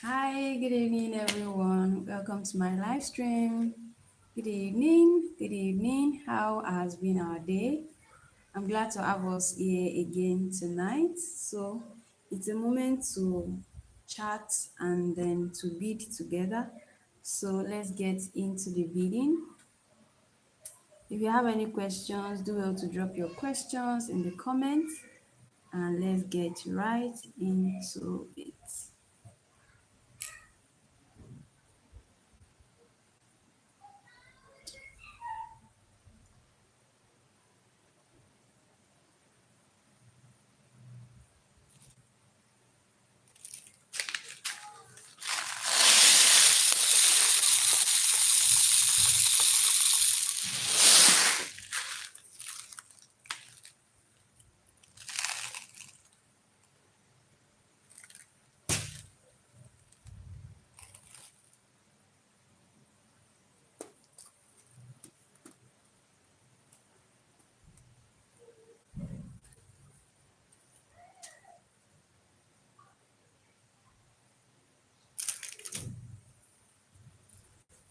Hi, good evening, everyone. Welcome to my live stream. Good evening. How has been our day? I'm glad to have us here again tonight. So, it's a moment to chat and then to bead together. So, let's get into the beading. If you have any questions, do well to drop your questions in the comments and let's get right into it.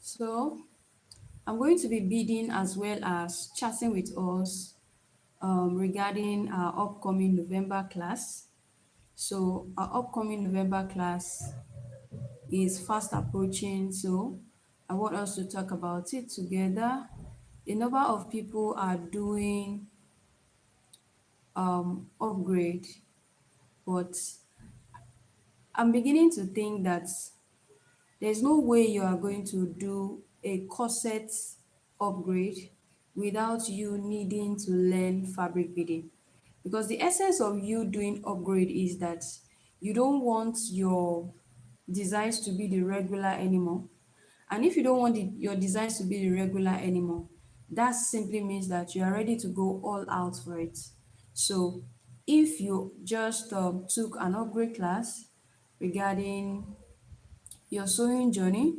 So, I'm going to be bidding as well as chatting with us regarding our upcoming November class. So, our upcoming November class is fast approaching. So, I want us to talk about it together. A number of people are doing upgrade, but I'm beginning to think that there's no way you are going to do a corset upgrade without you needing to learn fabric beading. Because the essence of you doing upgrade is that you don't want your designs to be the regular anymore. And if you don't want your designs to be the regular anymore, that simply means that you are ready to go all out for it. So if you just took an upgrade class regarding your sewing journey,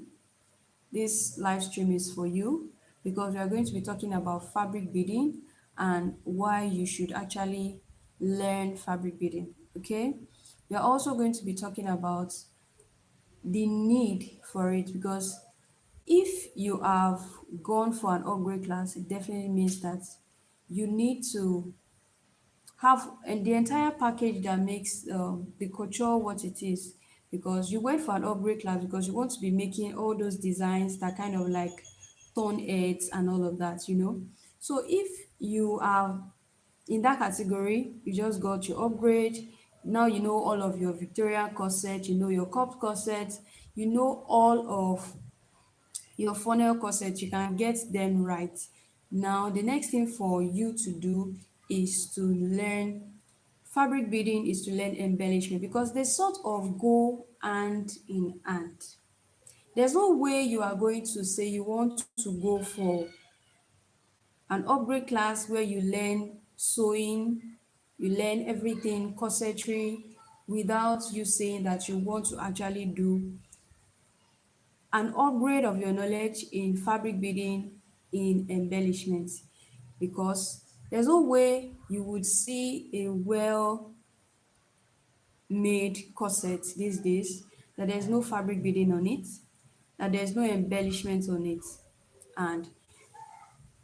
this live stream is for you because we are going to be talking about fabric beading and why you should actually learn fabric beading. Okay, we are also going to be talking about the need for it because if you have gone for an upgrade class, it definitely means that you need to have and the entire package that makes the couture what it is, because you went for an upgrade class because you want to be making all those designs that kind of like tone heads and all of that, you know. So if you are in that category, you just got your upgrade, now you know all of your Victorian corset, you know your cup corset, you know all of your funnel corset, you can get them right. Now the next thing for you to do is to learn fabric beading, is to learn embellishment, because they sort of go hand in hand. There's no way you are going to say you want to go for an upgrade class where you learn sewing, you learn everything corsetry, without you saying that you want to actually do an upgrade of your knowledge in fabric beading, in embellishment, because there's no way you would see a well made corset these days that there's no fabric beading on it, that there's no embellishment on it. And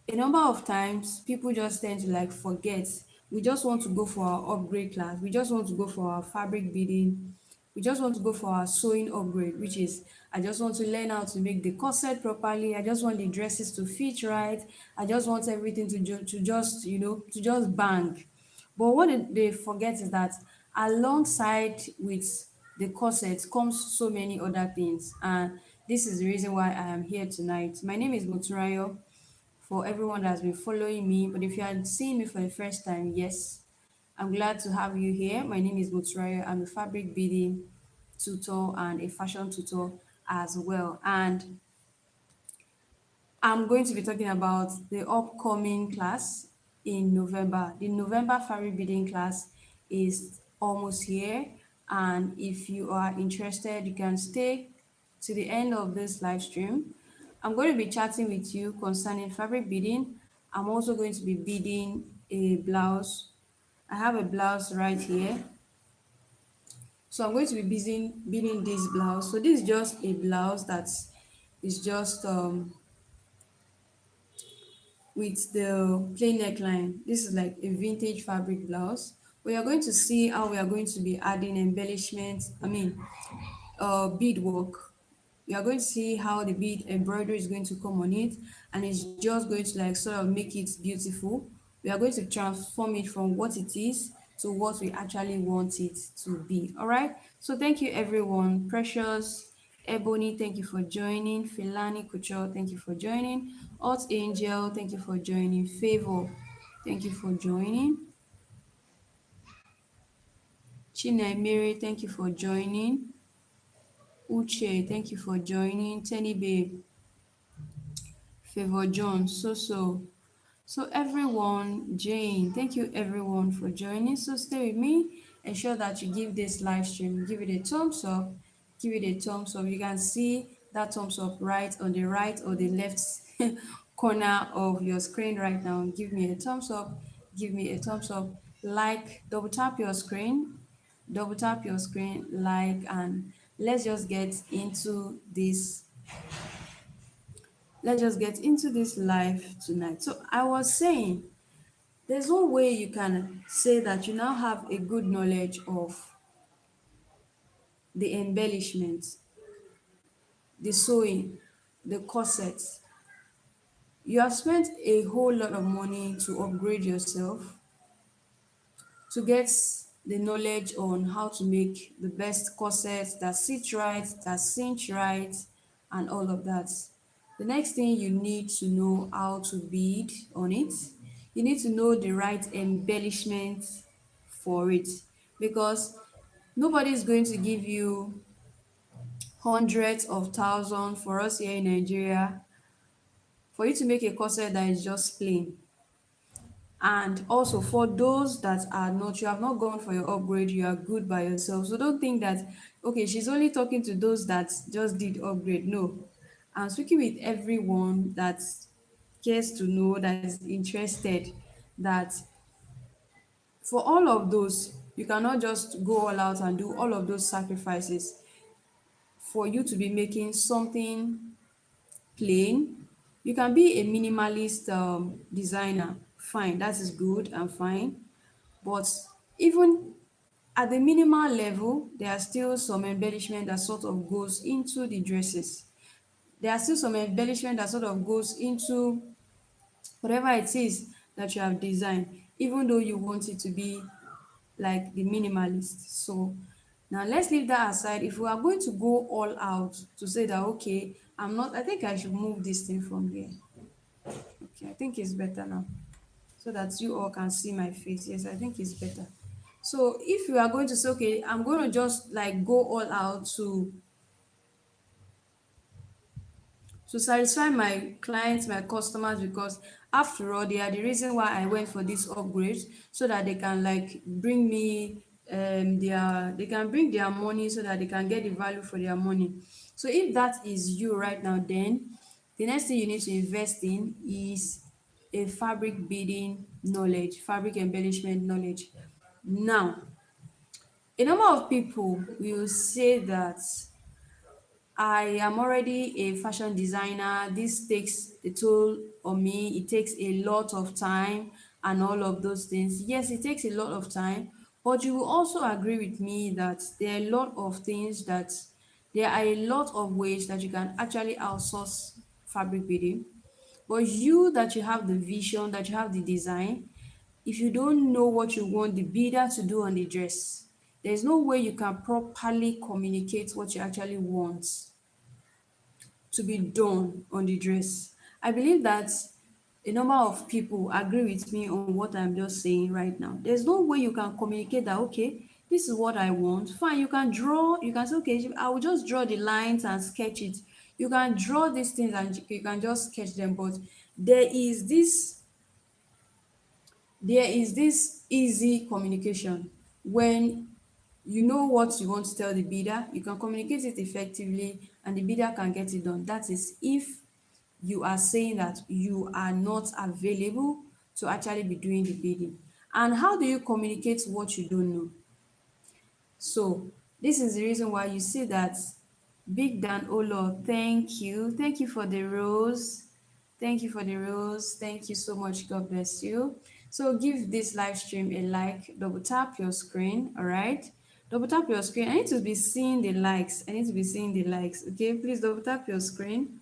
a number of times people just tend to like forget. We just want to go for our upgrade class, we just want to go for our fabric beading, we just want to go for our sewing upgrade, which is I just want to learn how to make the corset properly, I just want the dresses to fit right, I just want everything to just, you know, to just bang. But what they forget is that alongside with the corset comes so many other things, and this is the reason why I am here tonight. My name is Motunrayo, for everyone that's been following me. But if you are seeing me for the first time, yes, I'm glad to have you here. My name is Motunrayo. I'm a fabric beading tutor and a fashion tutor as well. And I'm going to be talking about the upcoming class in November. The November fabric beading class is almost here. And if you are interested, you can stay to the end of this live stream. I'm going to be chatting with you concerning fabric beading. I'm also going to be beading a blouse. I have a blouse right here. So I'm going to be beading this blouse. So this is just a blouse that is just with the plain neckline. This is like a vintage fabric blouse. We are going to see how we are going to be adding embellishment, bead work. We are going to see how the bead embroidery is going to come on it, and it's just going to like sort of make it beautiful. We are going to transform it from what it is to what we actually want it to be. All right. So thank you everyone. Precious, Ebony, thank you for joining. Filani Kucho, thank you for joining. Hot Angel, thank you for joining. Favor, thank you for joining. Chinemere, thank you for joining. Uche, thank you for joining. Tenny Babe, Favor John, So everyone, Jane, thank you everyone for joining. So stay with me. Ensure that you give this live stream, give it a thumbs up, give it a thumbs up. You can see that thumbs up right on the right or the left corner of your screen right now. Give me a thumbs up, give me a thumbs up. Like, double tap your screen, like, and let's just get into this let's just get into this live tonight. So I was saying there's no way you can say that you now have a good knowledge of the embellishment, the sewing, the corsets. You have spent a whole lot of money to upgrade yourself, to get the knowledge on how to make the best corsets that sit right, that cinch right, and all of that. The next thing you need to know how to bead on it. You need to know the right embellishment for it, because nobody is going to give you hundreds of thousands for us here in Nigeria for you to make a corset that is just plain. And also for those that are not, you have not gone for your upgrade, you are good by yourself. So don't think that, okay, she's only talking to those that just did upgrade. No, I'm speaking with everyone that cares to know, that is interested, that for all of those, you cannot just go all out and do all of those sacrifices for you to be making something plain. You can be a minimalist designer, fine, that is good and fine. But even at the minimal level, there are still some embellishment that sort of goes into the dresses. There are still some embellishment that sort of goes into whatever it is that you have designed, even though you want it to be like the minimalist. So now let's leave that aside. If we are going to go all out to say that, okay, I think I should move this thing from here. Okay, I think it's better now so that you all can see my face. Yes, I think it's better. So if you are going to say, okay, I'm going to just like go all out to satisfy my clients, my customers, because after all, they are the reason why I went for this upgrade, so that they can like bring me they can bring their money so that they can get the value for their money. So if that is you right now, then the next thing you need to invest in is a fabric beading knowledge, fabric embellishment knowledge. Now, a number of people will say that I am already a fashion designer. This takes a toll on me. It takes a lot of time and all of those things. Yes, it takes a lot of time, but you will also agree with me that there are a lot of ways that you can actually outsource fabric beading. But you that you have the vision, that you have the design, if you don't know what you want the beader to do on the dress, there's no way you can properly communicate what you actually want to be done on the dress. I believe that a number of people agree with me on what I'm just saying right now. There's no way you can communicate that, okay, this is what I want. Fine, you can draw, you can say, okay, I will just draw the lines and sketch it. You can draw these things and you can just sketch them, but there is this there is this easy communication when you know what you want to tell the bidder, you can communicate it effectively and the bidder can get it done. That is if you are saying that you are not available to actually be doing the bidding. And how do you communicate what you don't know? So This is the reason why you see that Big Dan Olo, thank you. Thank you for the rose. Thank you for the rose. Thank you so much. God bless you. So give this live stream a like. Double tap your screen. All right. Double tap your screen. I need to be seeing the likes. I need to be seeing the likes. Okay. Please double tap your screen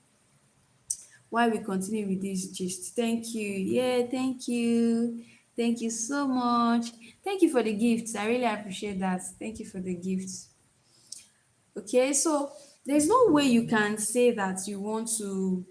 while we continue with this gist. Thank you. Yeah. Thank you. Thank you so much. Thank you for the gifts. I really appreciate that. Thank you for the gifts. Okay, so there's no way you can say that you want to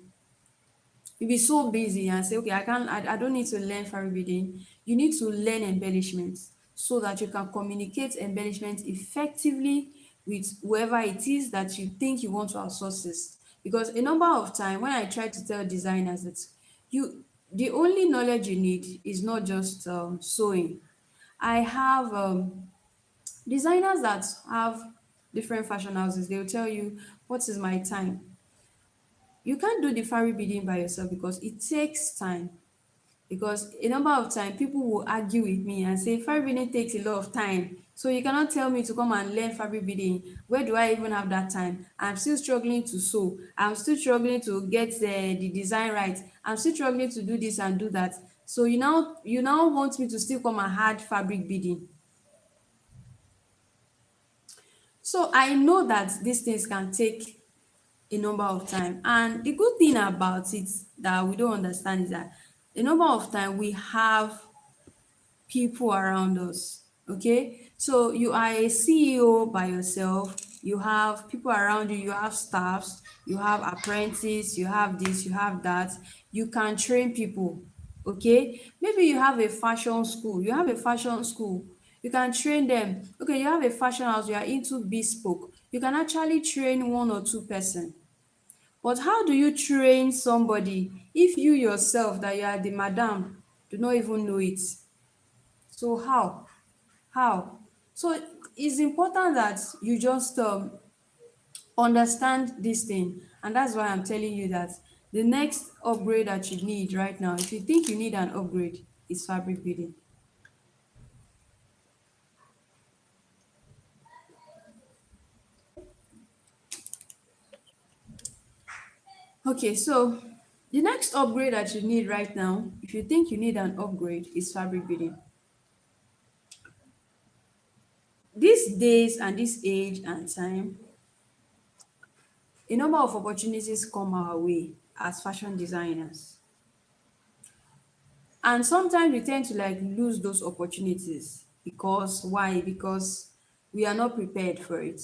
you be so busy and say, okay, I don't need to learn fabric beading. You need to learn embellishment so that you can communicate embellishment effectively with whoever it is that you think you want to outsource this. Because a number of time when I try to tell designers that you the only knowledge you need is not just sewing. I have designers that have different fashion houses. They will tell you, what is my time? You can't do the fabric beading by yourself because it takes time. Because a number of time people will argue with me and say fabric beading takes a lot of time. So you cannot tell me to come and learn fabric beading. Where do I even have that time? I'm still struggling to sew. I'm still struggling to get the design right. I'm still struggling to do this and do that. So you now want me to still come and add fabric beading. So I know that these things can take a number of time. And the good thing about it that we don't understand is that a number of time we have people around us. Okay, so you are a CEO by yourself, you have people around you, you have staffs, you have apprentices, you have this, you have that. You can train people. Okay, maybe you have a fashion school, you can train them. Okay, you have a fashion house, you are into bespoke, you can actually train one or two person. But how do you train somebody if you yourself that you are the madam do not even know it? So how? How? So it's important that you just understand this thing. And that's why I'm telling you that the next upgrade that you need right now, if you think you need an upgrade, is fabric beading. Okay, so the next upgrade that you need right now, if you think you need an upgrade, is fabric beading. These days and this age and time, a number of opportunities come our way as fashion designers. And sometimes we tend to like lose those opportunities because why? Because we are not prepared for it.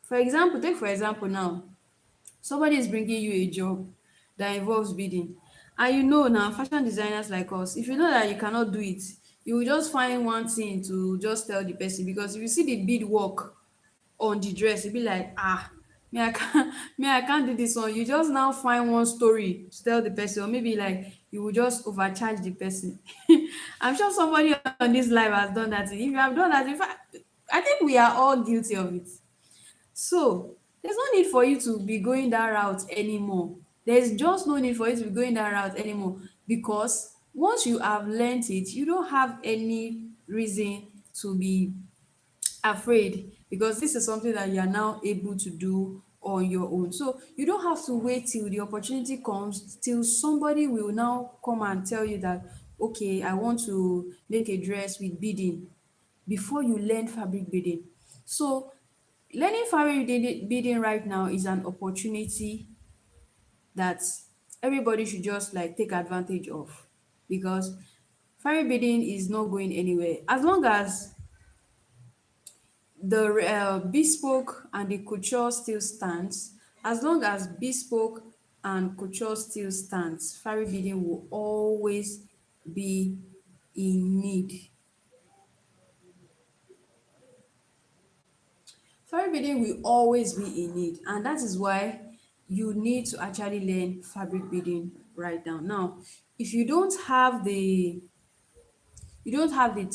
For example, take for example now, somebody is bringing you a job that involves bidding. And you know now, fashion designers like us, if you know that you cannot do it, you will just find one thing to just tell the person. Because if you see the bead work on the dress, you be like, ah, me I can't me I can't do this one. You just now find one story to tell the person, or maybe like you will just overcharge the person. I'm sure somebody on this live has done that. If you have done that, in fact, I think we are all guilty of it. So there's no need for you to be going that route anymore. There's just no need for you to be going that route anymore, because once you have learnt it, you don't have any reason to be afraid, because this is something that you are now able to do on your own. So you don't have to wait till the opportunity comes, till somebody will now come and tell you that, okay, I want to make a dress with beading, before you learn fabric beading. So learning fabric beading right now is an opportunity that everybody should just like take advantage of, because fabric beading is not going anywhere as long as the bespoke and the couture still stands. As long as bespoke and couture still stands, fabric beading will always be in need. Fabric beading will always be in need, and that is why you need to actually learn fabric beading right now. If you don't have the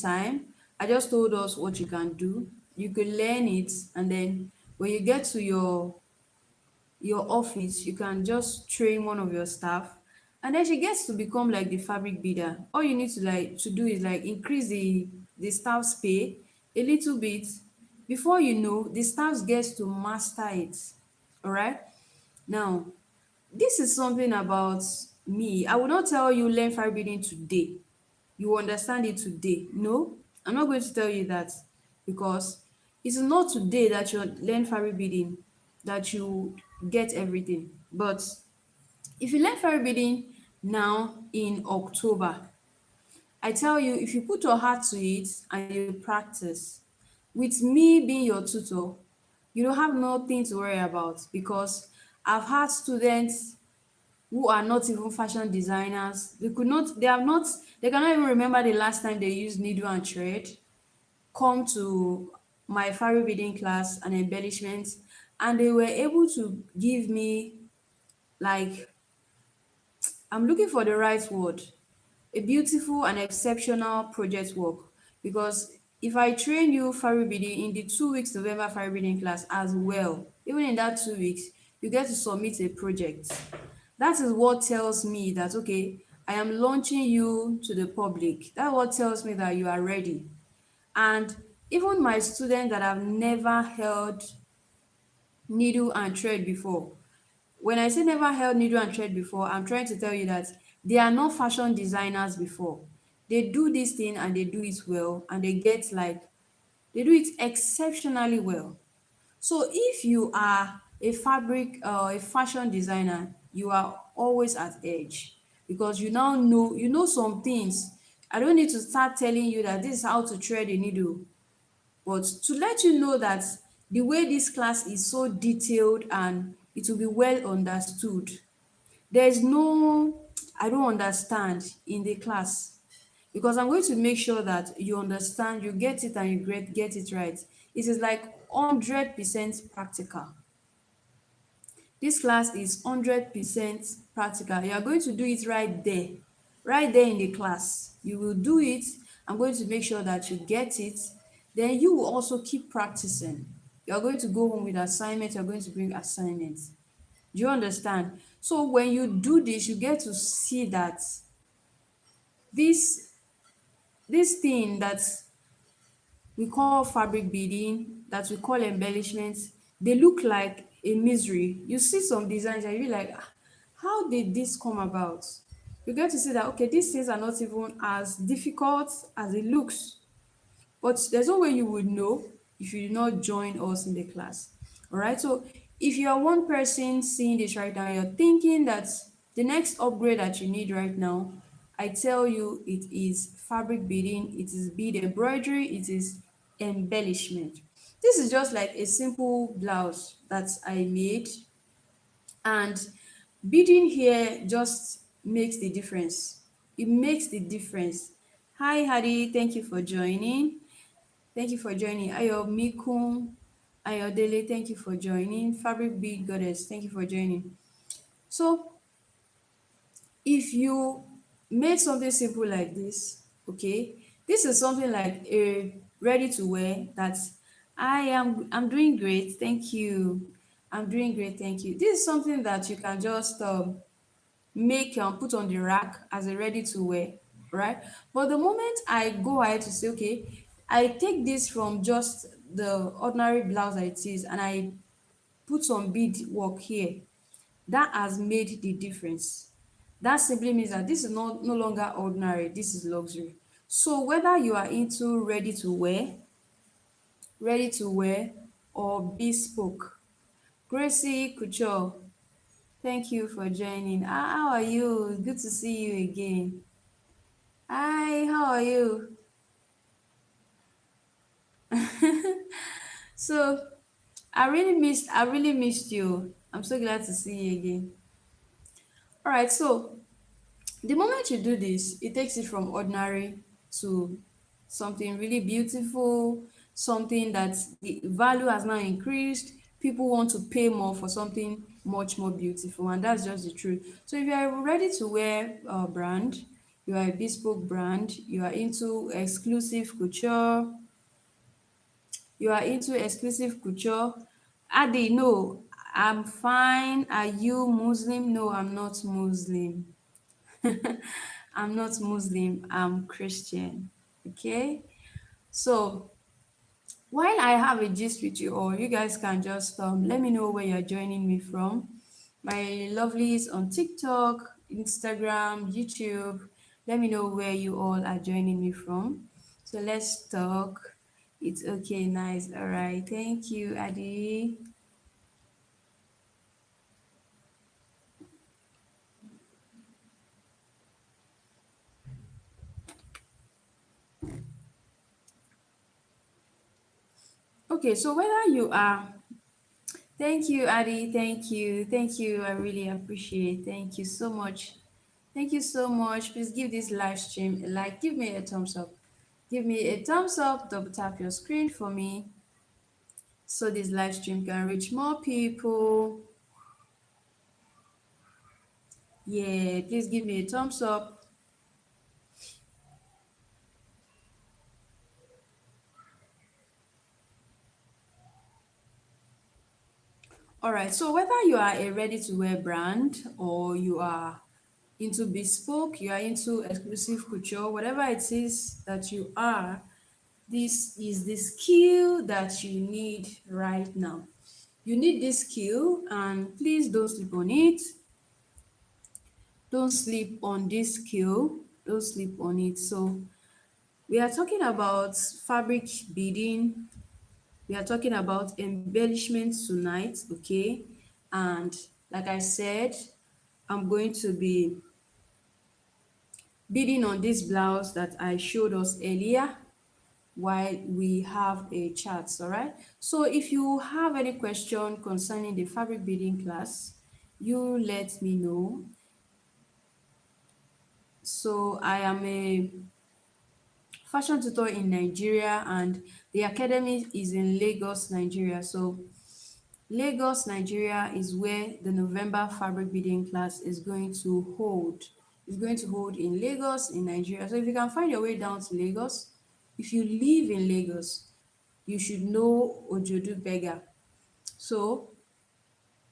time, I just told us what you can do. You could learn it, and then when you get to your office, you can just train one of your staff, and then she gets to become like the fabric beader. All you need to do is like increase the staff's pay a little bit, before you know, the staff gets to master it. All right. Now, this is something about me. I will not tell you learn fire beading today. You will understand it today. No, I'm not going to tell you that, because it's not today that you learn fire beading that you get everything. But if you learn fire beading now in October, I tell you, if you put your heart to it and you practice, with me being your tutor, you don't have nothing to worry about, because I've had students who are not even fashion designers. They cannot even remember the last time they used needle and thread, come to my fabric beading class and embellishment, and they were able to give me, like, I'm looking for the right word, a beautiful and exceptional project work. Because if I train you fabric beading in the 2 weeks November fabric beading class as well, even in that 2 weeks, you get to submit a project. That is what tells me that, okay, I am launching you to the public. That's what tells me that you are ready. And even my students that have never held needle and thread before, when I say never held needle and thread before, I'm trying to tell you that they are not fashion designers before. They do this thing and they do it well, and they do it exceptionally well. So if you are a fashion designer, you are always at edge, because you know some things. I don't need to start telling you that this is how to thread a needle, but to let you know that the way this class is so detailed and it will be well understood. There's no I don't understand in the class, because I'm going to make sure that you understand, you get it, and you get it right. It is like 100% practical. This class is 100% practical. You are going to do it right there in the class. You will do it. I'm going to make sure that you get it. Then you will also keep practicing. You are going to go home with assignments. You are going to bring assignments. Do you understand? So when you do this, you get to see that this this thing that we call fabric beading, that we call embellishment, they look like a misery. You see some designs and you be like, "Ah, how did this come about?" You get to see that, okay, these things are not even as difficult as it looks. But there's no way you would know if you did not join us in the class. All right. So if you are one person seeing this right now, you're thinking that the next upgrade that you need right now, I tell you, it is fabric beading, it is bead embroidery, it is embellishment. This is just like a simple blouse that I made, and beading here just makes the difference. It makes the difference. Hi, Hadi. Thank you for joining. Thank you for joining. Ayo Mikun, Ayodele, thank you for joining. Fabric Bead Goddess, thank you for joining. So, if you made something simple like this, okay, this is something like a ready to wear that I'm doing great, thank you. I'm doing great, thank you. This is something that you can just make and put on the rack as a ready to wear, right? But the moment I go ahead to say, okay, I take this from just the ordinary blouse that it is and I put some bead work here, that has made the difference. That simply means that this is no longer ordinary, this is luxury. So whether you are into ready to wear or bespoke, Gracie Couture, thank you for joining. How are you? Good to see you again. Hi, how are you? So I really missed you. I'm so glad to see you again. All right, so the moment you do this, it takes it from ordinary to something really beautiful, something that the value has now increased. People want to pay more for something much more beautiful, and that's just the truth. So if you are ready to wear a brand, you are a bespoke brand, you are into exclusive couture, you are into exclusive couture. Adi, no, I'm fine. Are you Muslim? No, I'm not Muslim. I'm not Muslim, I'm Christian. Okay? So while I have a gist with you all, you guys can just let me know where you're joining me from. My lovelies on TikTok, Instagram, YouTube. Let me know where you all are joining me from. So let's talk. It's okay, nice. All right. Thank you, Adi. Okay, so whether you are, thank you, Adi. Thank you. Thank you. I really appreciate. Thank you so much. Thank you so much. Please give this live stream a like. Give me a thumbs up. Give me a thumbs up. Double tap your screen for me so this live stream can reach more people. Yeah, please give me a thumbs up. All right, so whether you are a ready to wear brand or you are into bespoke, you are into exclusive couture, whatever it is that you are, this is the skill that you need right now. You need this skill, and please don't sleep on it. Don't sleep on this skill. Don't sleep on it. So, we are talking about fabric beading. We are talking about embellishment tonight, okay? And like I said, I'm going to be beading on this blouse that I showed us earlier while we have a chat, all right? So if you have any question concerning the fabric beading class, you let me know. So I am a fashion tutor in Nigeria, and the academy is in Lagos, Nigeria. So Lagos, Nigeria is where the November fabric beading class is going to hold. It's going to hold in Lagos, in Nigeria. So if you can find your way down to Lagos, if you live in Lagos, you should know Ojodu Beggar. So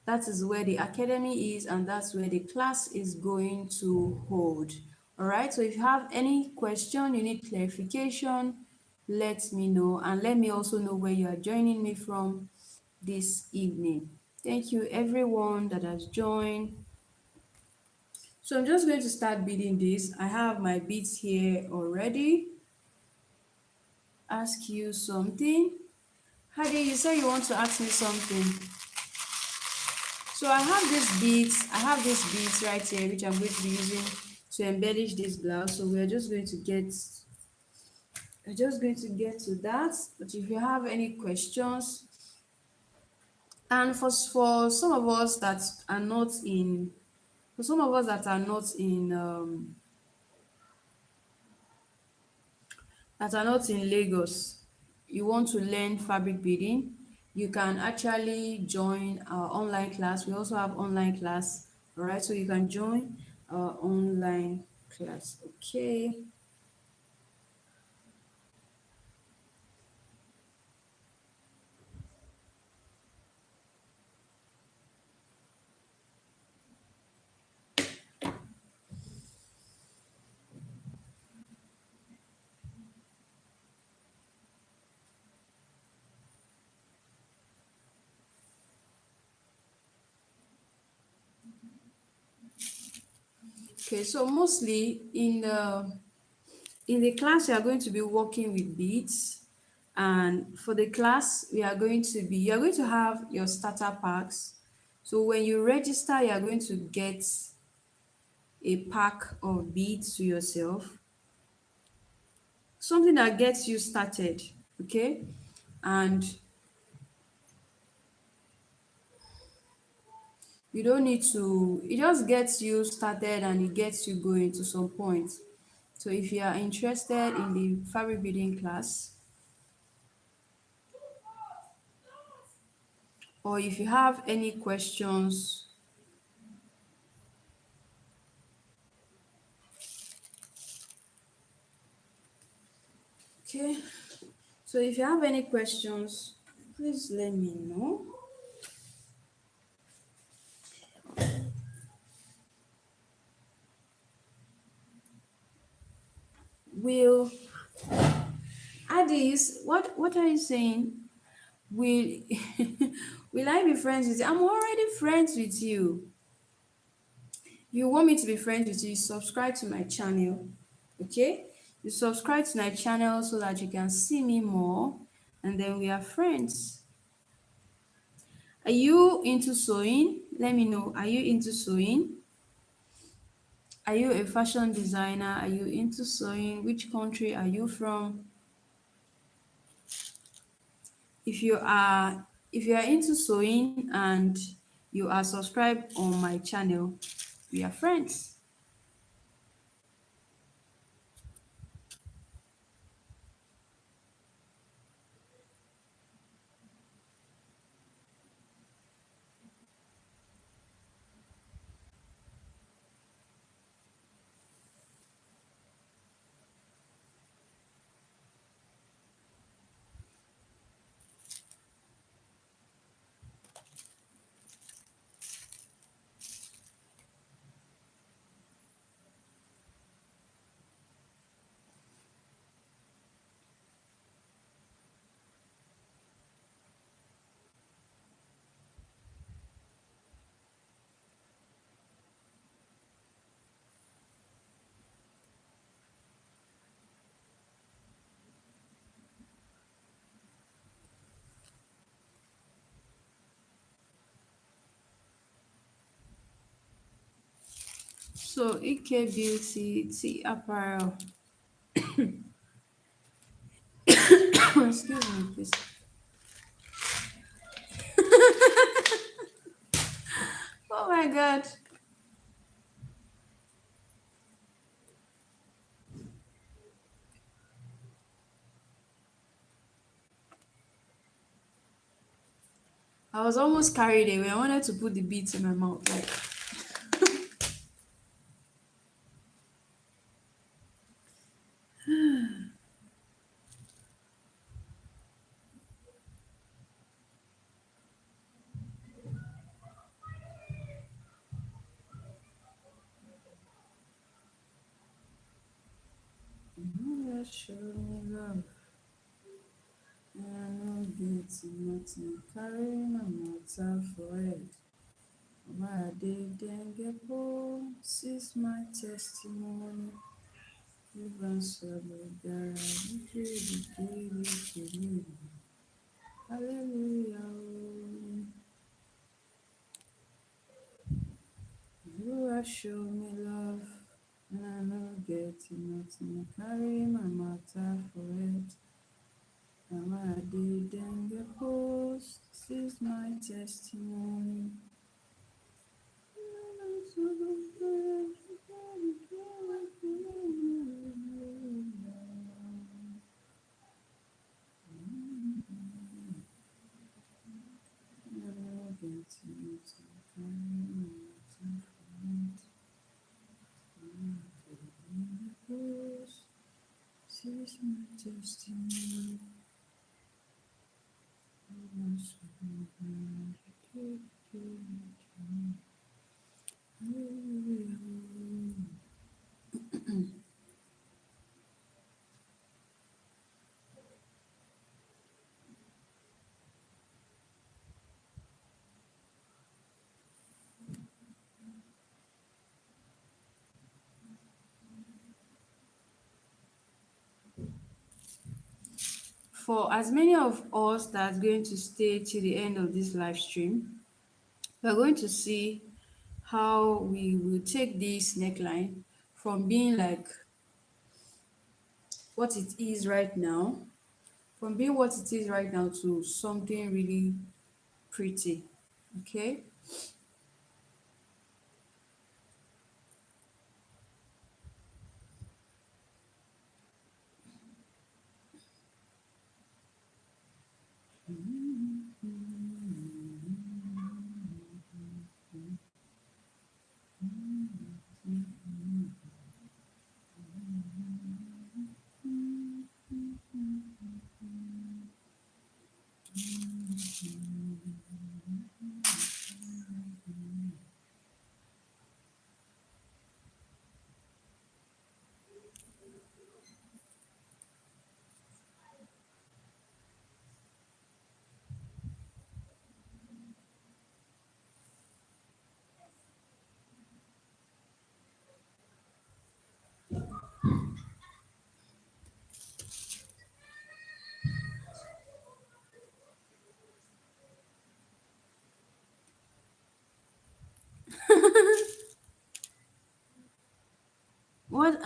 that is where the academy is, and that's where the class is going to hold. All right, so if you have any question, you need clarification, let me know, and let me also know where you are joining me from this evening. Thank you everyone that has joined. So I'm just going to start beading this. I have my beads here already. Ask you something. Hadi, you said you want to ask me something. So I have these beads right here, which I'm going to be using to embellish this blouse. So we're just going to get to that. But if you have any questions, and for some of us that are not in, for some of us that are not in Lagos, you want to learn fabric beading, you can actually join our online class. We also have online class, all right? So you can join our online class, okay? Okay, so mostly in the class, you are going to be working with beads. And for the class, you are going to have your starter packs. So when you register, you are going to get a pack of beads to yourself, something that gets you started, okay? And you don't need to, it just gets you started and it gets you going to some point. So if you are interested in the fabric beading class, or if you have any questions, okay? So if you have any questions, please let me know. We'll Adi, what are you saying? Will will I be friends with you? I'm already friends with you. You want me to be friends with you? Subscribe to my channel. Okay? You subscribe to my channel so that you can see me more, and then we are friends. Are you into sewing? Let me know. Are you into sewing? Are you a fashion designer? Are you into sewing? Which country are you from? If you are if you are into sewing and you are subscribed on my channel, we are friends. So EK Beauty T apparel. Excuse me, please. Oh my god. I was almost carried away. I wanted to put the beads in my mouth. Like, "Oh, show me love. I know it's nothing. Carry my matter for it. My day then get bold. This my testimony. Even so, there Hallelujah. You are show me love. And I know get nothing. Carry my matter for it. And I did then get post. This is my testimony. This is my testimony. For as many of us that are going to stay till the end of this live stream, we're going to see how we will take this neckline from being like what it is right now, from being what it is right now to something really pretty. Okay?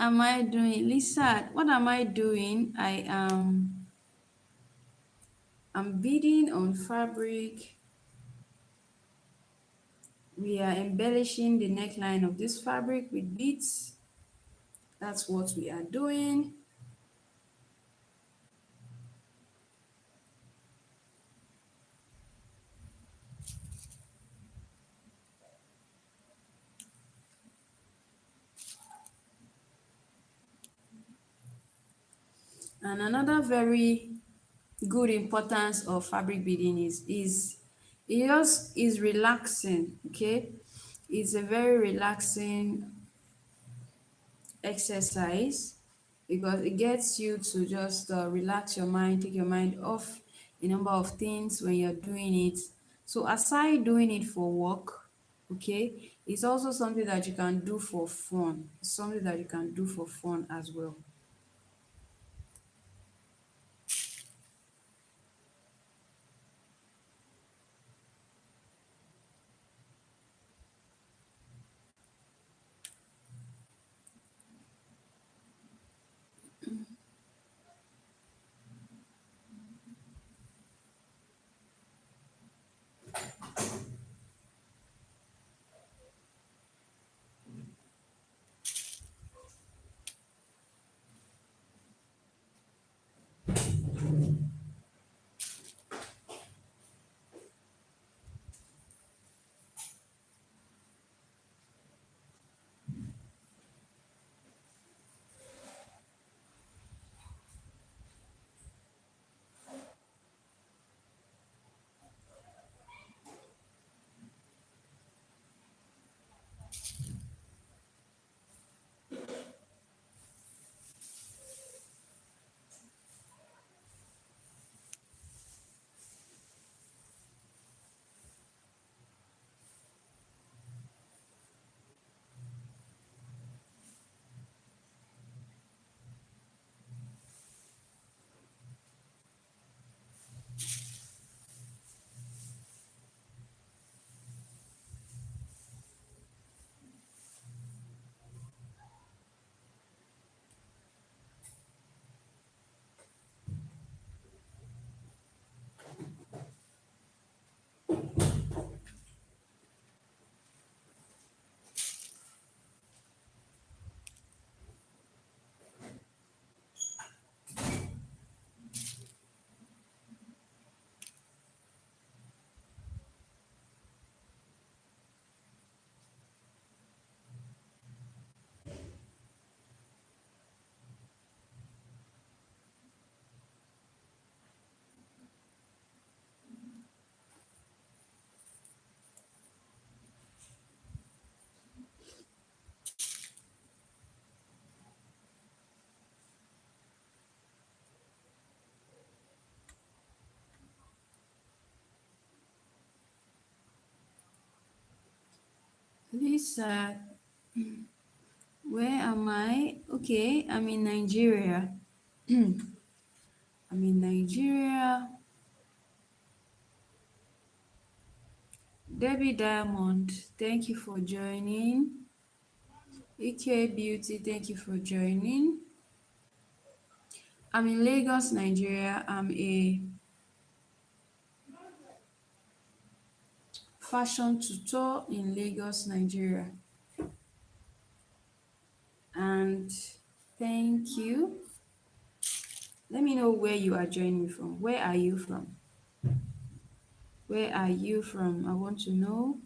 am I doing? Lisa, what am I doing? I'm beading on fabric. We are embellishing the neckline of this fabric with beads. That's what we are doing. And another very good importance of fabric beading is it just is relaxing. Okay, it's a very relaxing exercise because it gets you to just relax your mind, take your mind off a number of things when you're doing it. So aside doing it for work, okay, it's also something that you can do for fun. It's something that you can do for fun as well. Lisa, where am I? Okay, I'm in Nigeria. I'm in Nigeria. Debbie Diamond, thank you for joining. EK Beauty, thank you for joining. I'm in Lagos, Nigeria. I'm a fashion tutor in Lagos, Nigeria. And thank you. Let me know where you are joining me from. Where are you from? Where are you from? I want to know.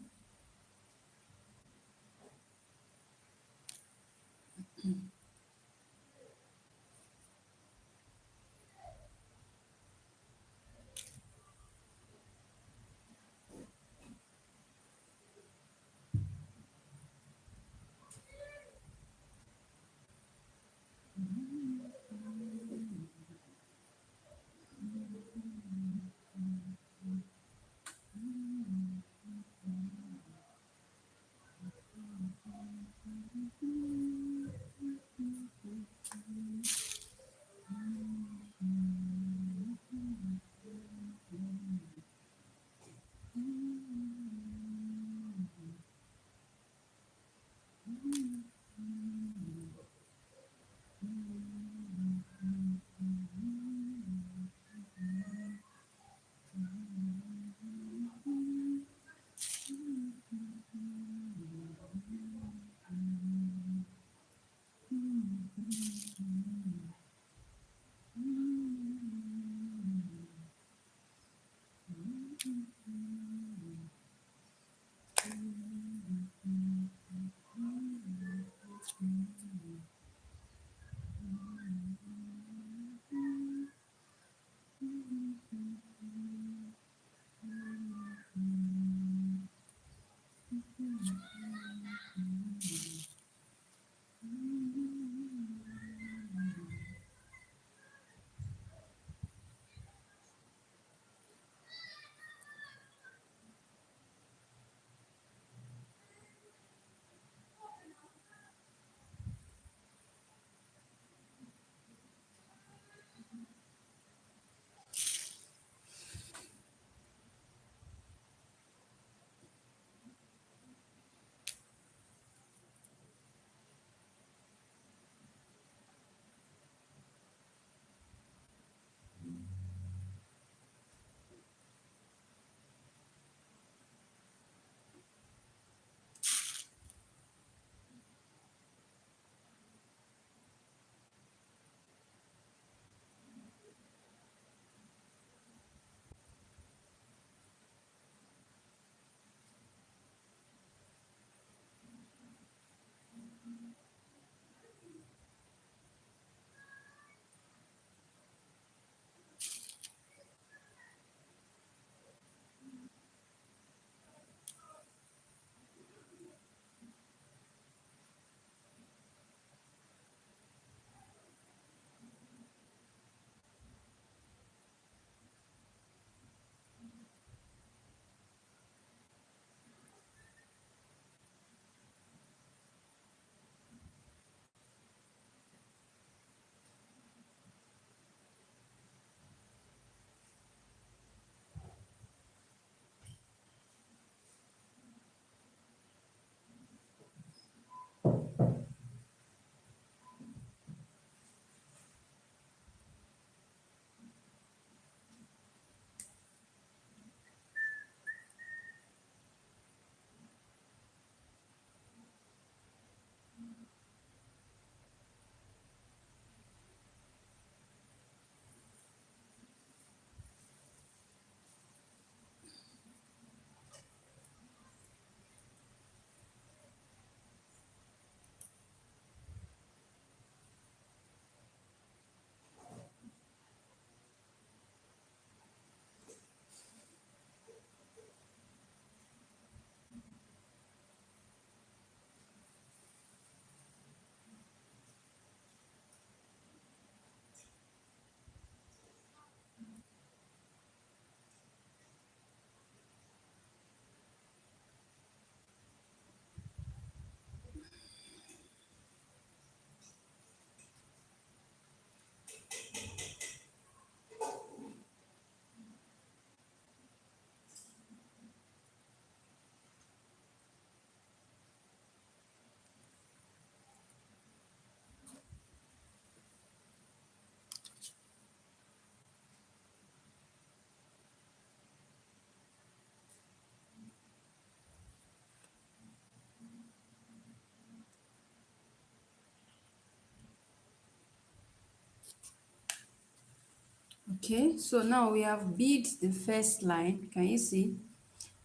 Okay, so now we have bead the first line. Can you see?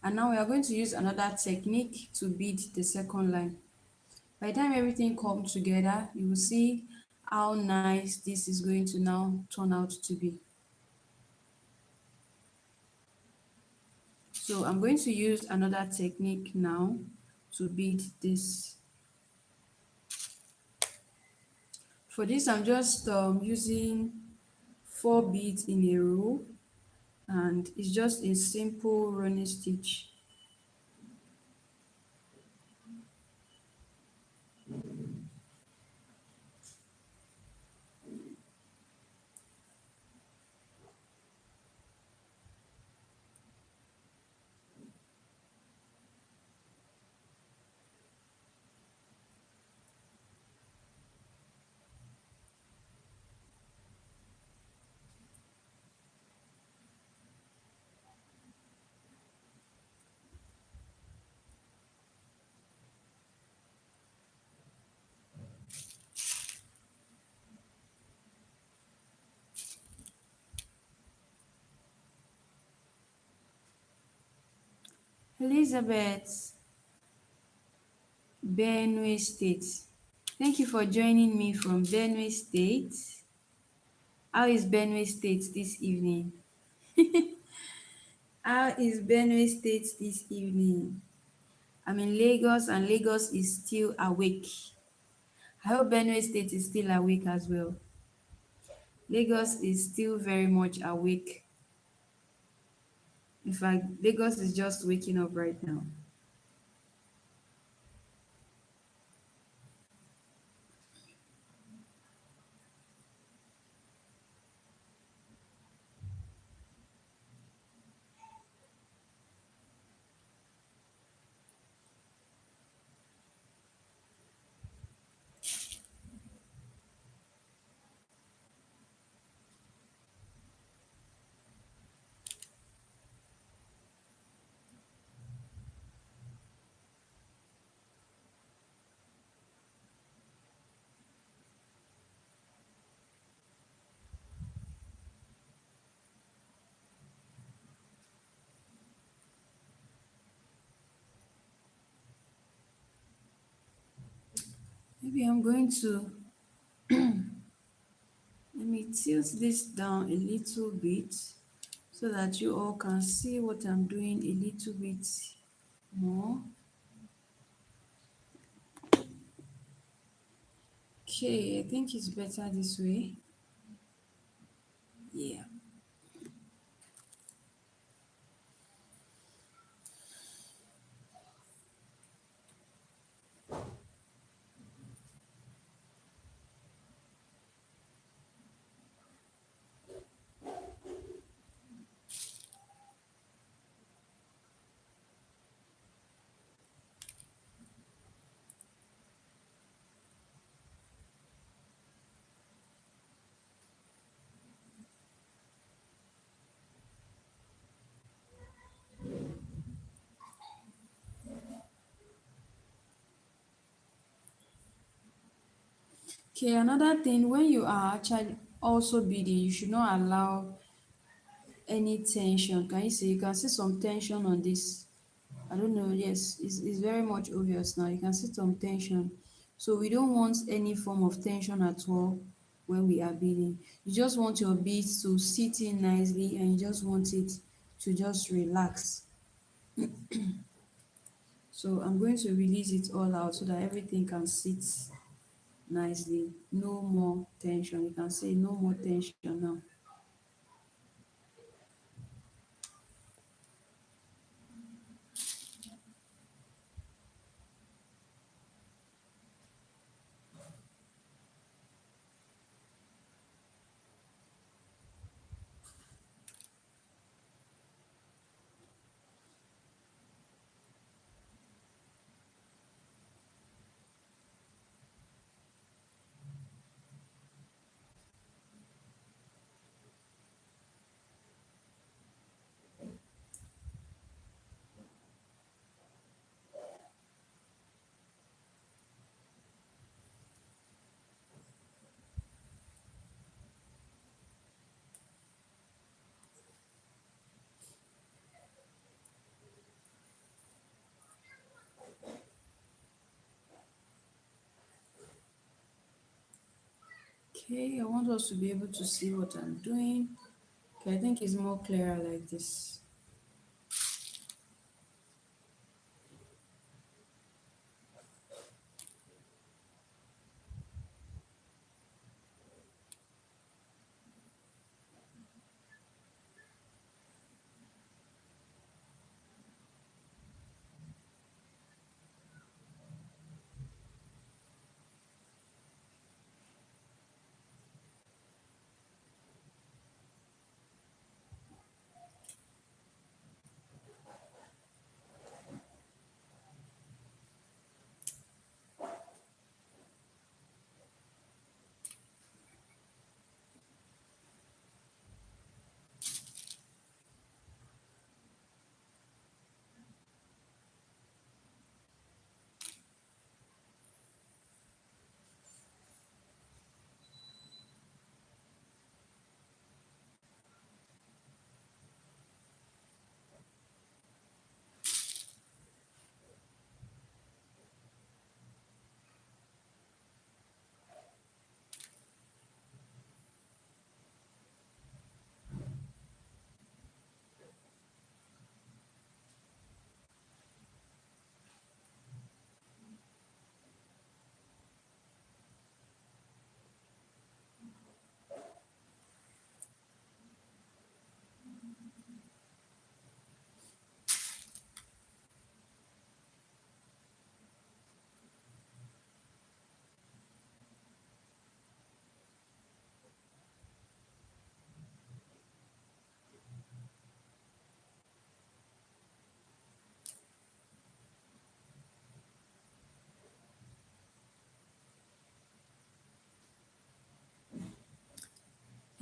And now we are going to use another technique to bead the second line. By the time everything comes together, you will see how nice this is going to now turn out to be. So I'm going to use another technique now to bead this. For this, I'm just using 4 beads in a row, and it's just a simple running stitch. Elizabeth, Benue State. Thank you for joining me from Benue State. How is Benue State this evening? How is Benue State this evening? I'm in Lagos and Lagos is still awake. I hope Benue State is still awake as well. Lagos is still very much awake. In fact, Lagos is just waking up right now. Maybe I'm going to let me tilt this down a little bit so that you all can see what I'm doing a little bit more. Okay, I think it's better this way. Yeah. Okay, another thing, when you are actually also beading, you should not allow any tension. Can you see? You can see some tension on this. I don't know. Yes, it's very much obvious now. You can see some tension. So we don't want any form of tension at all when we are beading. You just want your beads to sit in nicely, and you just want it to just relax. So I'm going to release it all out so that everything can sit nicely. No more tension. You can say no more tension now. Okay, I want us to be able to see what I'm doing. Okay, I think it's more clearer like this.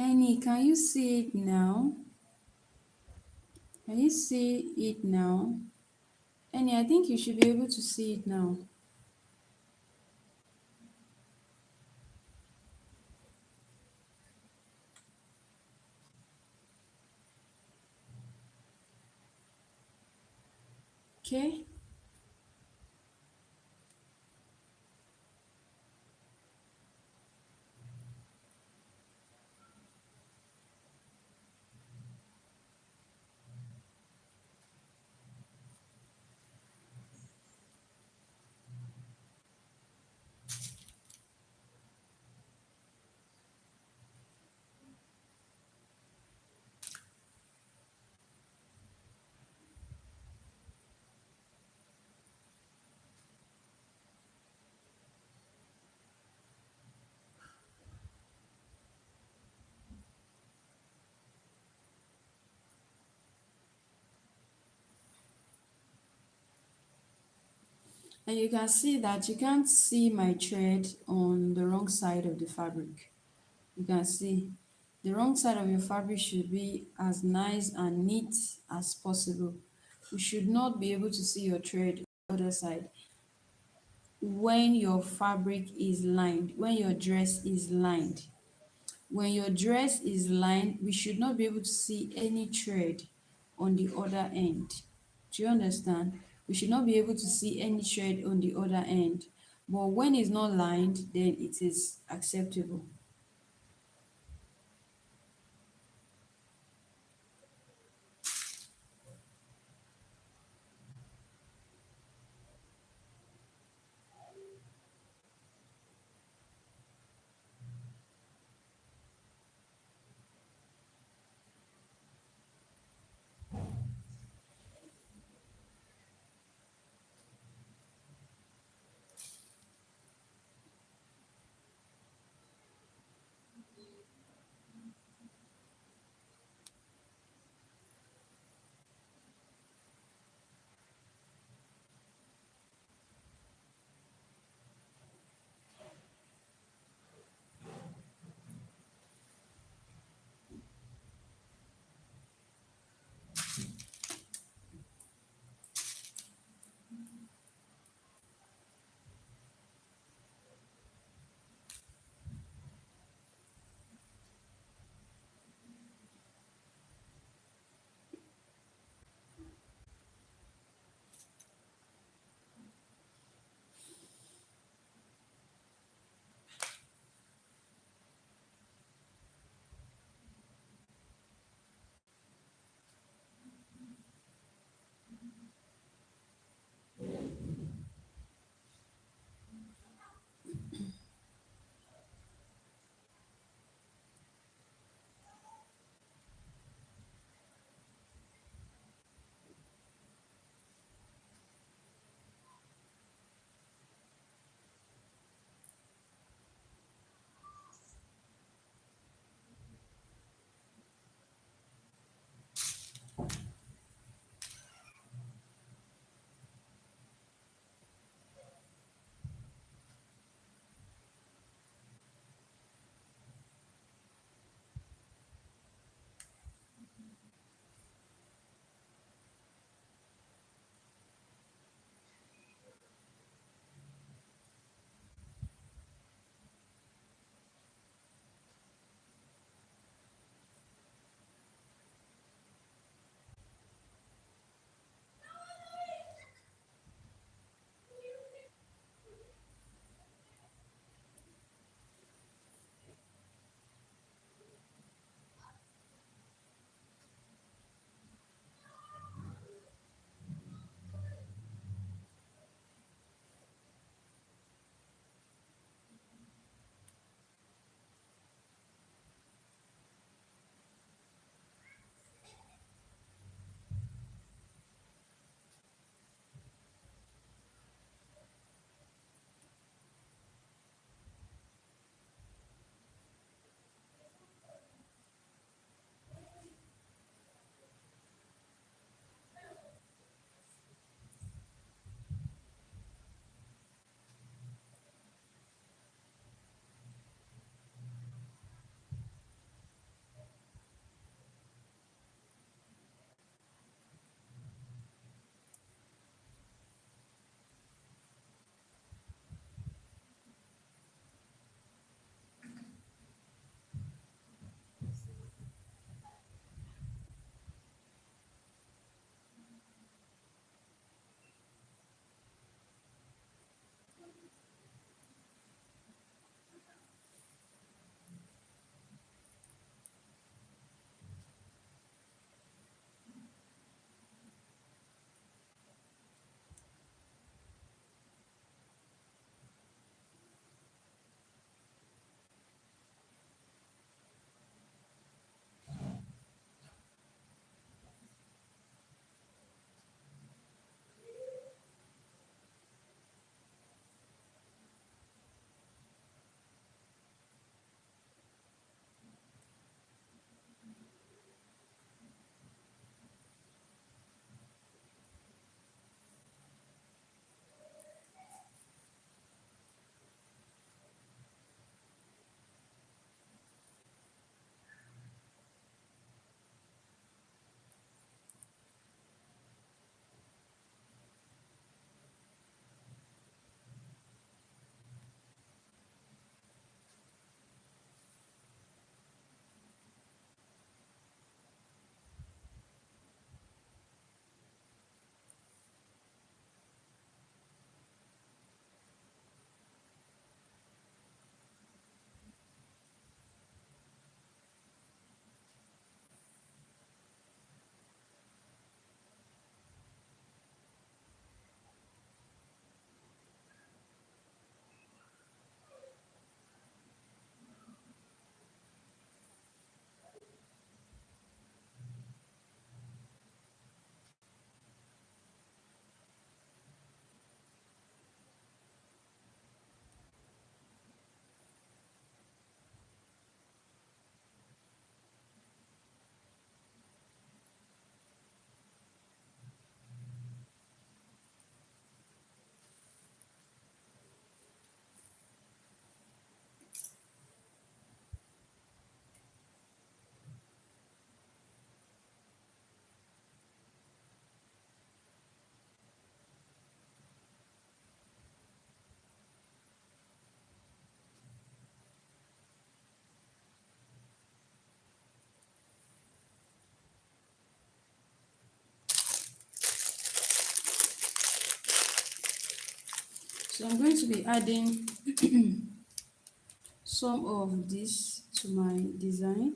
Annie, can you see it now? Can you see it now? Annie, I think you should be able to see it now. Okay? And you can see that you can't see my thread on the wrong side of the fabric. You can see the wrong side of your fabric should be as nice and neat as possible. You should not be able to see your thread on the other side. When your fabric is lined, when your dress is lined, when your dress is lined, we should not be able to see any thread on the other end. Do you understand? We should not be able to see any thread on the other end. But when it's not lined, then it is acceptable. So I'm going to be adding some of this to my design.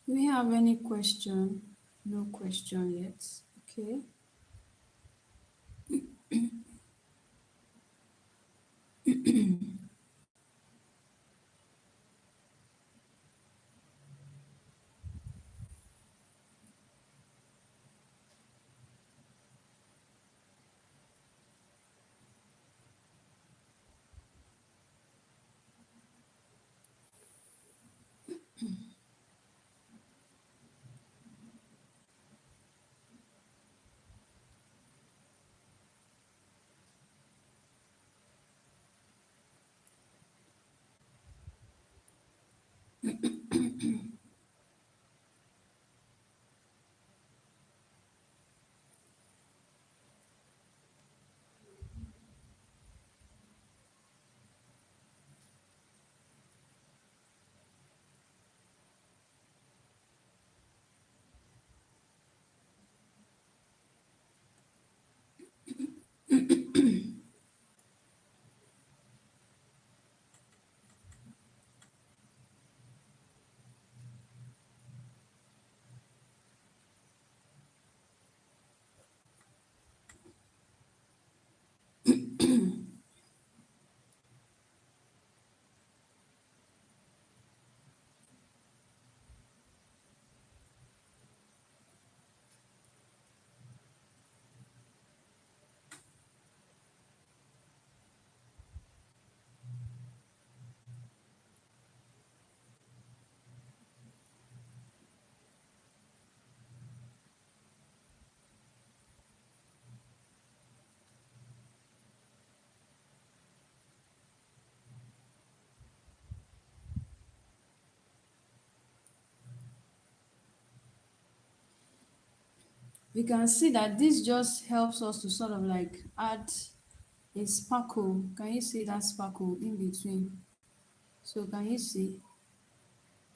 Do we have any question? No question yet. Okay. We can see that this just helps us to sort of like add a sparkle. Can you see that sparkle in between? So can you see?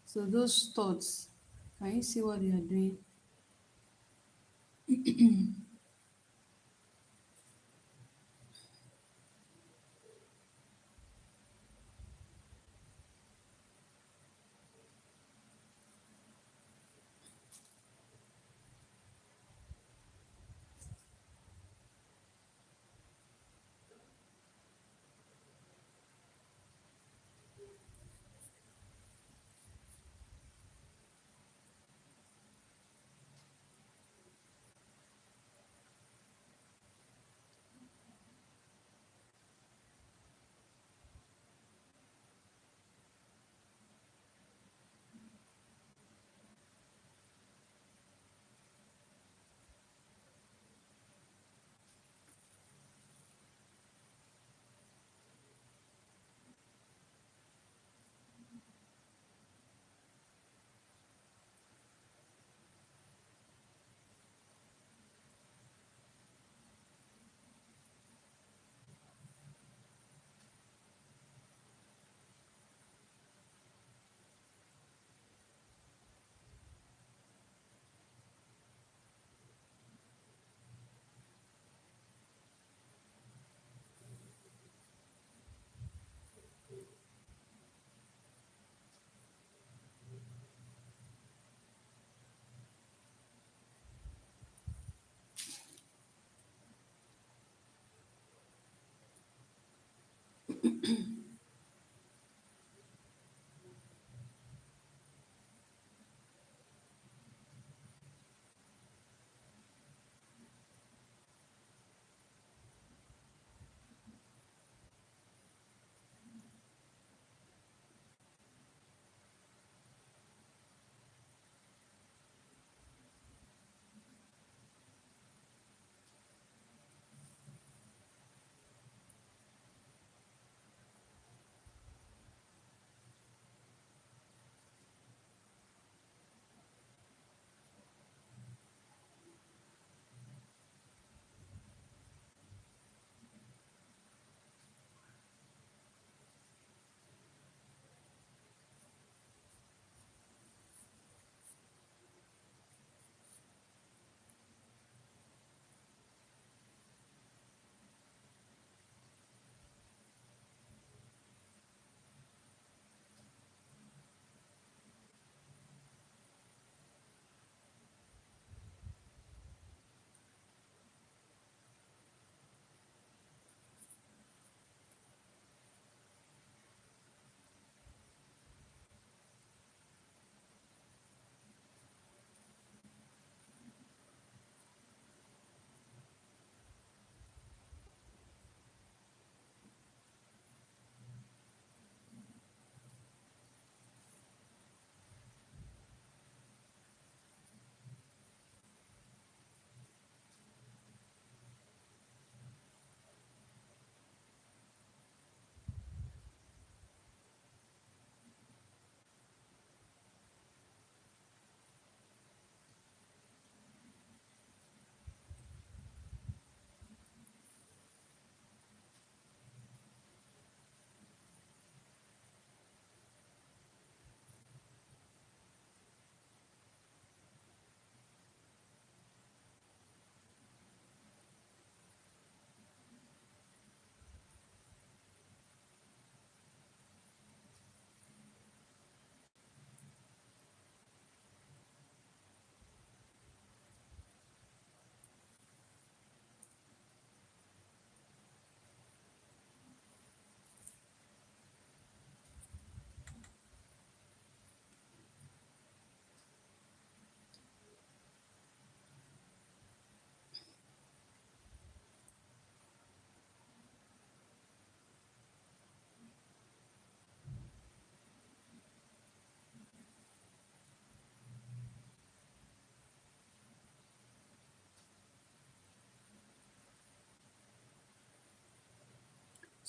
So those studs, can you see what they are doing?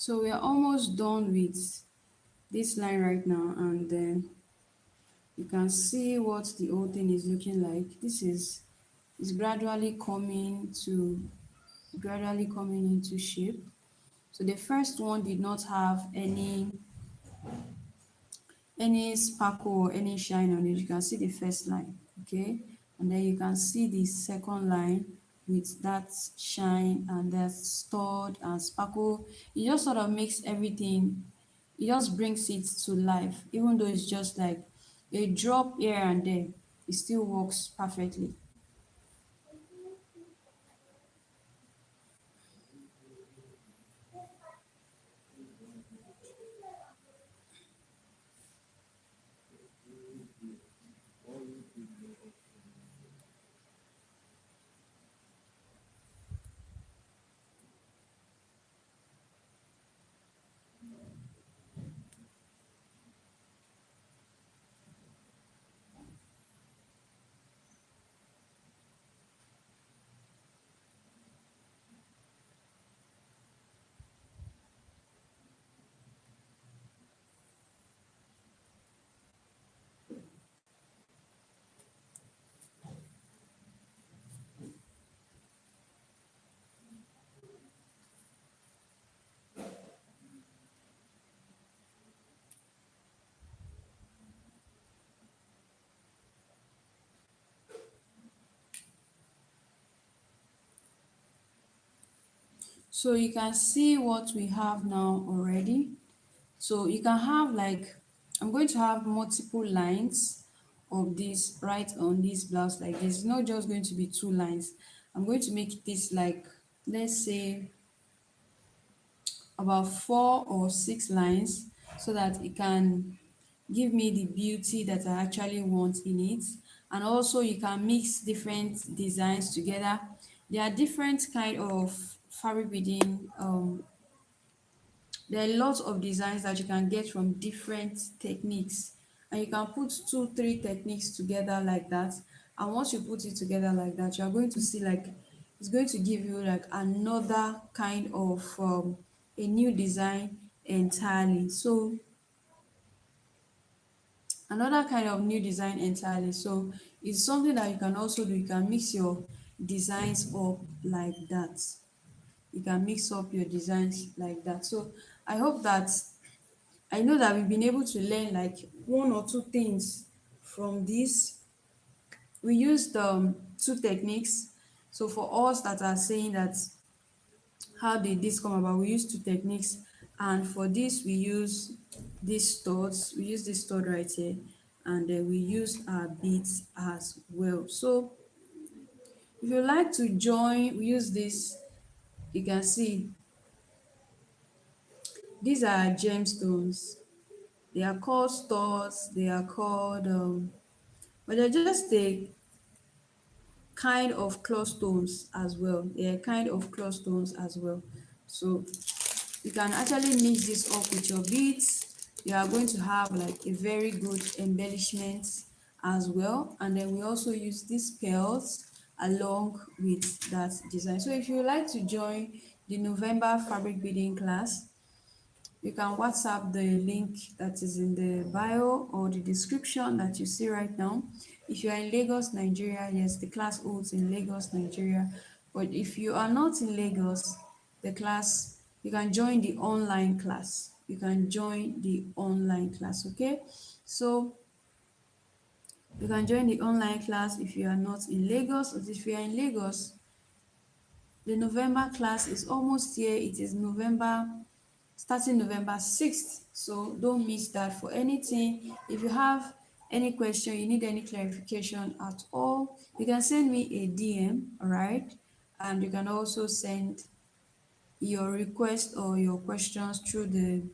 So we are almost done with this line right now, and then you can see what the whole thing is looking like. This is gradually coming into shape. So the first one did not have any sparkle or any shine on it. You can see the first line, okay? And then you can see the second line with that shine and that stud and sparkle. It just sort of makes everything, it just brings it to life, even though it's just like a drop here and there, it still works perfectly. So you can see what we have now already. So you can have like, I'm going to have multiple lines of this right on this blouse like this. It's not just going to be two lines. I'm going to make this like, let's say about 4 or 6 lines so that it can give me the beauty that I actually want in it. And also you can mix different designs together. There are different kind of fabric beading there are lots of designs that you can get from different techniques, and you can put two, three techniques together like that. And once you put it together like that, you are going to see like it's going to give you like another kind of a new design entirely. So another kind of new design entirely. So it's something that you can also do. You can mix your designs up like that. You can mix up your designs like that. So I hope that I know that we've been able to learn like one or two things from this. We used two techniques. So for us that are saying that how did this come about, we use two techniques. And for this, we use these studs. We use this stud right here. And then we use our beads as well. So if you like to join, we use this. You can see these are gemstones. They are called studs. They are called but they're just a kind of claw stones as well. They're kind of claw stones as well. So you can actually mix this up with your beads. You are going to have like a very good embellishment as well. And then we also use these pearls along with that design. So if you would like to join the November fabric beading class, you can WhatsApp the link that is in the bio or the description that you see right now. If you are in Lagos, Nigeria, yes, the class holds in Lagos, Nigeria. But if you are not in Lagos, the class, you can join the online class. You can join the online class, okay? So you can join the online class if you are not in Lagos, or if you are in Lagos, the November class is almost here. It is November starting November 6th. So don't miss that for anything. If you have any question, you need any clarification at all, you can send me a DM, all right? And you can also send your request or your questions through the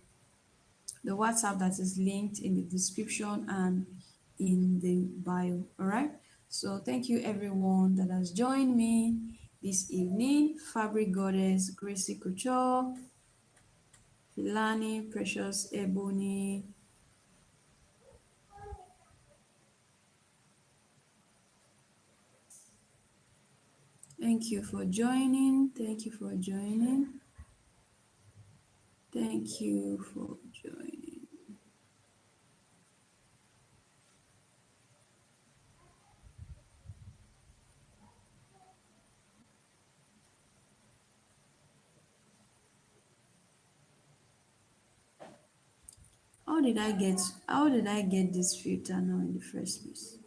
WhatsApp that is linked in the description and in the bio, all right? So thank you everyone that has joined me this evening. Fabric Goddess, Gracie Couture, Filani, Precious Ebony. Thank you for joining. Thank you for joining. Thank you for joining. How did I get this filter now in the first place?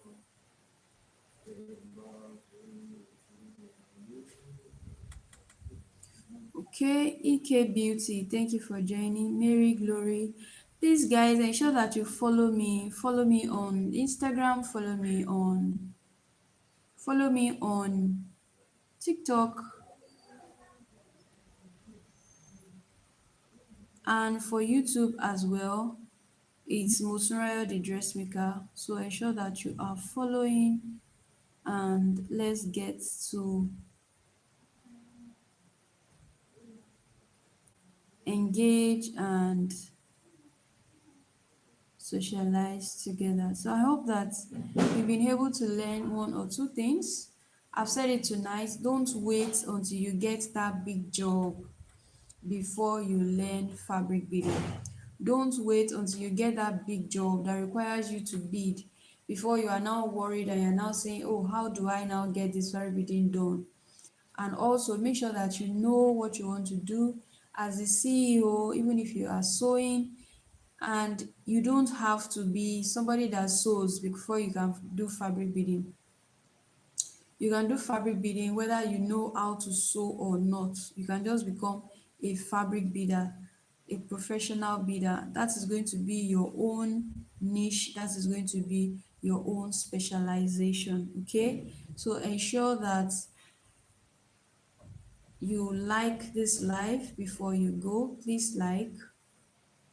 Okay, EK Beauty, thank you for joining. Mary Glory. Please guys, ensure that you follow me. Follow me on Instagram, follow me on TikTok, and for YouTube as well. It's Motunrayo the dressmaker. So ensure that you are following, and let's get to engage and socialize together. So I hope that you've been able to learn one or two things. I've said it tonight, don't wait until you get that big job before you learn fabric beading. Don't wait until you get that big job that requires you to bead before you are now worried and you're now saying, oh, how do I now get this fabric beading done? And also make sure that you know what you want to do as the CEO, even if you are sewing, and you don't have to be somebody that sews before you can do fabric beading. You can do fabric beading whether you know how to sew or not. You can just become a fabric beader, a professional beader. That is going to be your own niche. That is going to be your own specialization. Okay. So ensure that you like this live before you go. Please like,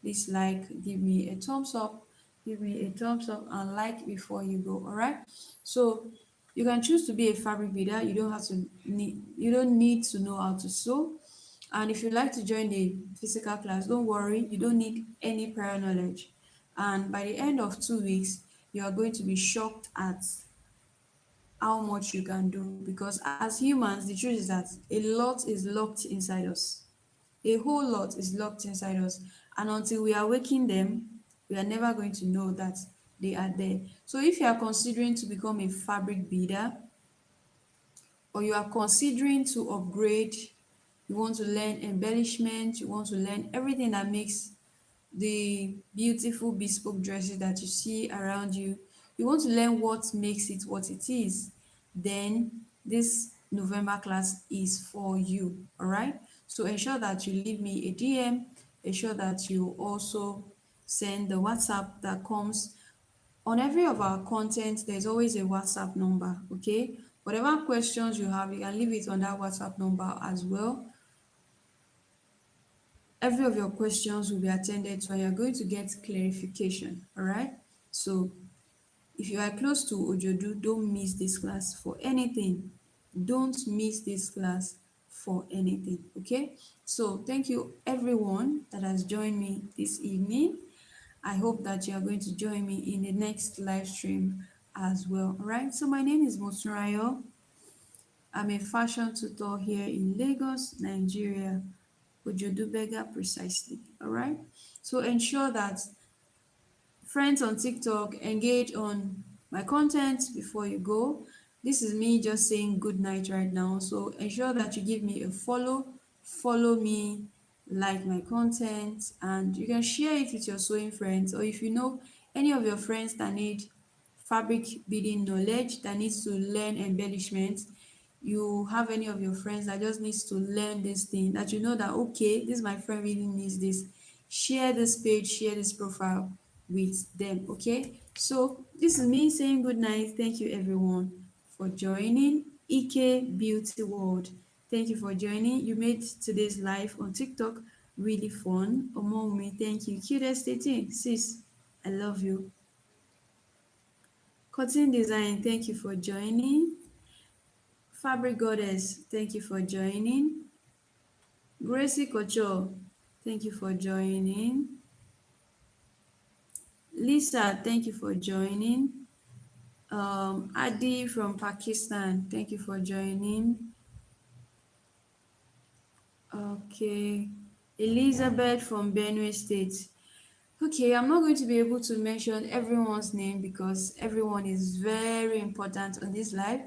give me a thumbs up, give me a thumbs up and like before you go. All right. So you can choose to be a fabric beader. You don't need to know how to sew. And if you like to join the physical class, don't worry, you don't need any prior knowledge. And by the end of 2 weeks, you are going to be shocked at how much you can do, because as humans, the truth is that a lot is locked inside us. A whole lot is locked inside us. And until we awaken them, we are never going to know that they are there. So if you are considering to become a fabric beader, or you are considering to upgrade, you want to learn embellishment, you want to learn everything that makes the beautiful bespoke dresses that you see around you, you want to learn what makes it what it is, then this November class is for you. All right. So ensure that you leave me a DM, ensure that you also send the WhatsApp that comes on every of our content. There's always a WhatsApp number. Okay. Whatever questions you have, you can leave it on that WhatsApp number as well. Every of your questions will be attended to and you're going to get clarification. All right. So if you are close to Ojodu, don't miss this class for anything. Don't miss this class for anything. Okay. So thank you everyone that has joined me this evening. I hope that you are going to join me in the next live stream as well. All right. So my name is Motunrayo. I'm a fashion tutor here in Lagos, Nigeria. Ojodubega precisely. All right. So ensure that friends on TikTok engage on my content before you go. This is me just saying good night right now. So ensure that you give me a follow me, like my content, and you can share it with your sewing friends. Or if you know any of your friends that need fabric beading knowledge, that needs to learn embellishment, you have any of your friends that just needs to learn this thing, that you know that okay, this my friend really needs this, share this page, share this profile with them. Okay. So this is me saying good night. Thank you everyone for joining. EK Beauty World, thank you for joining. You made today's live on TikTok really fun. Omomi, thank you. Cutest 18 sis, I love you. Cotton Design, thank you for joining. Fabric Goddess, thank you for joining. Gracie Kocho, thank you for joining. Lisa, thank you for joining. Adi from Pakistan, thank you for joining. Okay. Elizabeth from Benue State. Okay, I'm not going to be able to mention everyone's name because everyone is very important on this live,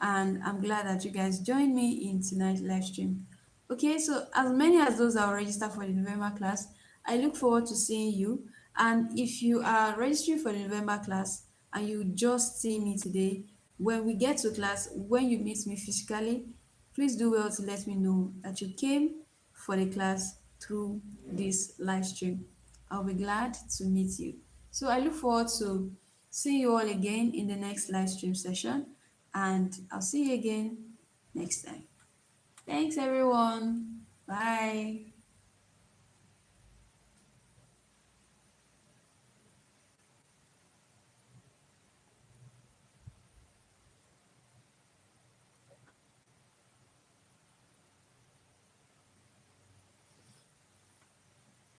and I'm glad that you guys joined me in tonight's live stream. Okay, so as many as those that are registered for the November class, I look forward to seeing you. And if you are registering for the November class and you just see me today, when we get to class, when you meet me physically, please do well to let me know that you came for the class through this live stream. I'll be glad to meet you. So I look forward to seeing you all again in the next live stream session, and I'll see you again next time. Thanks, everyone. Bye.